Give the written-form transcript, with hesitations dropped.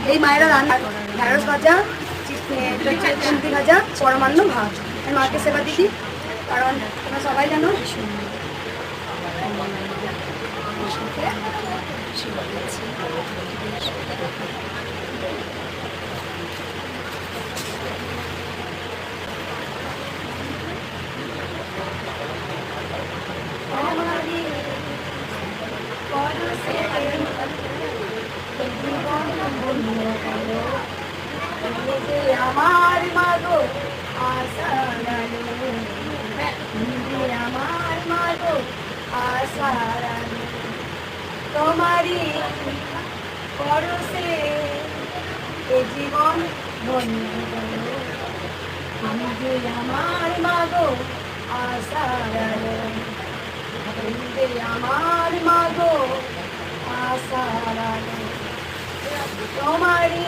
এই মায়েরা রান্না ঢেঁড়স ভাজা, চিংড়ি ভাজা, পরমান্ন ভাত। আমি মাকে সেবা দিদি, কারণ তোমরা সবাই জানো আমার মাগো আশারানো, আমার মাগো আশারানো, তোমারই পরশে এ জীবন ধন্য করো। আমি যে আমার মাগো আশারানো, আমার মাগো আশারানো, তোমারই